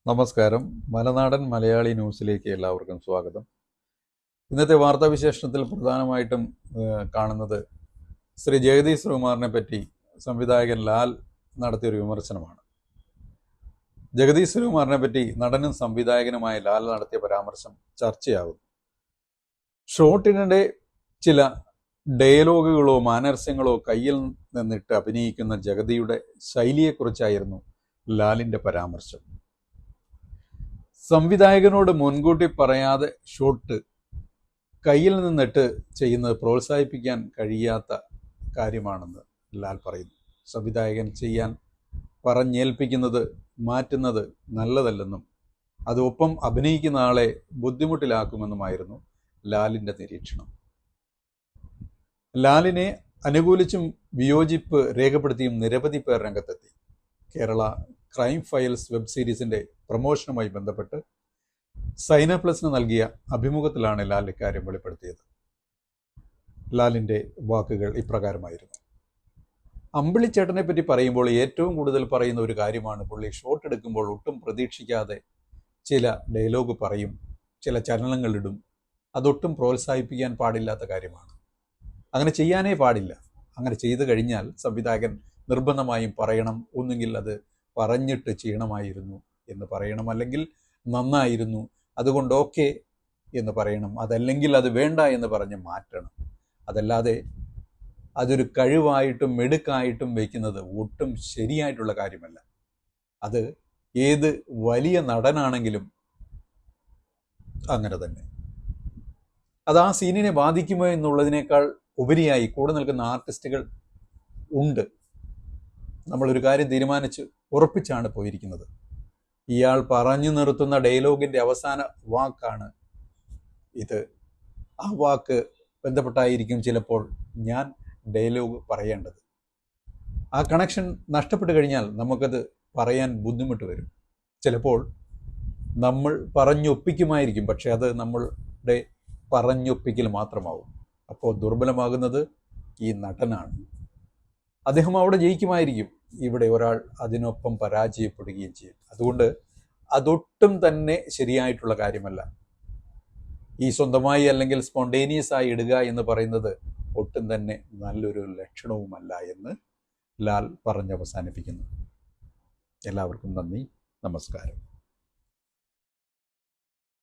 നമസ്കാരം. മലനാടൻ മലയാളി ന്യൂസിലേക്ക് എല്ലാവർക്കും സ്വാഗതം. ഇന്നത്തെ വാർത്താവിശേഷണത്തിൽ പ്രധാനമായിട്ടും കാണുന്നത് ശ്രീ ജഗദീഷ് ശ്രീകുമാറിനെ പറ്റി സംവിധായകൻ ലാൽ നടത്തിയൊരു വിമർശനമാണ്. ജഗദീഷ് ശ്രീകുമാറിനെ പറ്റി നടനും സംവിധായകനുമായ ലാൽ നടത്തിയ പരാമർശം ചർച്ചയാകുന്നു. ഷോട്ടിനിടെ ചില ഡയലോഗുകളോ മാനർസ്യങ്ങളോ കയ്യിൽ നിന്നിട്ട് അഭിനയിക്കുന്ന ജഗതിയുടെ ശൈലിയെക്കുറിച്ചായിരുന്നു ലാലിൻ്റെ പരാമർശം. സംവിധായകനോട് മുൻകൂട്ടി പറയാതെ ഷോട്ട് കയ്യിൽ നിന്നിട്ട് ചെയ്യുന്നത് പ്രോത്സാഹിപ്പിക്കാൻ കഴിയാത്ത കാര്യമാണെന്ന് ലാൽ പറയുന്നു. സംവിധായകൻ ചെയ്യാൻ പറഞ്ഞേൽപ്പിക്കുന്നത് മാറ്റുന്നത് നല്ലതല്ലെന്നും അത് ഒപ്പം അഭിനയിക്കുന്ന ആളെ ബുദ്ധിമുട്ടിലാക്കുമെന്നുമായിരുന്നു ലാലിൻ്റെ നിരീക്ഷണം. ലാലിനെ അനുകൂലിച്ചും വിയോജിപ്പ് രേഖപ്പെടുത്തിയും നിരവധി പേർ രംഗത്തെത്തി. കേരള ക്രൈം ഫയൽസ് വെബ് സീരീസിൻ്റെ പ്രൊമോഷനുമായി ബന്ധപ്പെട്ട് സൈന പ്ലസിന് നൽകിയ അഭിമുഖത്തിലാണ് ലാൽ ഇക്കാര്യം വെളിപ്പെടുത്തിയത്. ലാലിൻ്റെ വാക്കുകൾ ഇപ്രകാരമായിരുന്നു. അമ്പിളിച്ചേട്ടനെ പറ്റി പറയുമ്പോൾ ഏറ്റവും കൂടുതൽ പറയുന്ന ഒരു കാര്യമാണ് പുള്ളി ഷോട്ട് എടുക്കുമ്പോൾ ഒട്ടും പ്രതീക്ഷിക്കാതെ ചില ഡയലോഗ് പറയും, ചില ചലനങ്ങളിടും. അതൊട്ടും പ്രോത്സാഹിപ്പിക്കാൻ പാടില്ലാത്ത കാര്യമാണ്. അങ്ങനെ ചെയ്യാനേ പാടില്ല. അങ്ങനെ ചെയ്തു കഴിഞ്ഞാൽ സംവിധായകൻ നിർബന്ധമായും പറയണം, ഒന്നുകിൽ അത് പറഞ്ഞിട്ട് ചെയ്യണമായിരുന്നു എന്ന് പറയണം, അല്ലെങ്കിൽ നന്നായിരുന്നു അതുകൊണ്ട് ഓക്കെ എന്ന് പറയണം, അതല്ലെങ്കിൽ അത് വേണ്ട എന്ന് പറഞ്ഞ് മാറ്റണം. അതല്ലാതെ അതൊരു കഴിവായിട്ടും മെടുക്കായിട്ടും വയ്ക്കുന്നത് ഒട്ടും ശരിയായിട്ടുള്ള കാര്യമല്ല. അത് ഏത് വലിയ നടനാണെങ്കിലും അങ്ങനെ തന്നെ. അത് ആ സീനിനെ ബാധിക്കുമോ എന്നുള്ളതിനേക്കാൾ ഉപരിയായി കൂടെ നിൽക്കുന്ന ആർട്ടിസ്റ്റുകൾ ഉണ്ട്. നമ്മളൊരു കാര്യം തീരുമാനിച്ച് ഉറപ്പിച്ചാണ് പോയിരിക്കുന്നത്. ഇയാൾ പറഞ്ഞു നിർത്തുന്ന ഡയലോഗിൻ്റെ അവസാന വാക്കാണ് ഇത്. ആ വാക്ക് ബന്ധപ്പെട്ടായിരിക്കും ചിലപ്പോൾ ഞാൻ ഡയലോഗ് പറയേണ്ടത്. ആ കണക്ഷൻ നഷ്ടപ്പെട്ടു കഴിഞ്ഞാൽ നമുക്കത് പറയാൻ ബുദ്ധിമുട്ട് വരും. ചിലപ്പോൾ നമ്മൾ പറഞ്ഞൊപ്പിക്കുമായിരിക്കും, പക്ഷെ അത് നമ്മളുടെ പറഞ്ഞൊപ്പിക്കൽ മാത്രമാവും. അപ്പോൾ ദുർബലമാകുന്നത് ഈ നടനാണ്. അദ്ദേഹം അവിടെ ജയിക്കുമായിരിക്കും, ഇവിടെ ഒരാൾ അതിനൊപ്പം പരാജയപ്പെടുകയും ചെയ്യും. അതുകൊണ്ട് അതൊട്ടും തന്നെ ശരിയായിട്ടുള്ള കാര്യമല്ല. ഈ സ്വന്തമായി അല്ലെങ്കിൽ സ്പോണ്ടേനിയസ് ആയി ഇടുക എന്ന് പറയുന്നത് ഒട്ടും തന്നെ നല്ലൊരു ലക്ഷണവുമല്ല എന്ന് ലാൽ പറഞ്ഞ് അവസാനിപ്പിക്കുന്നു. എല്ലാവർക്കും നന്ദി, നമസ്കാരം.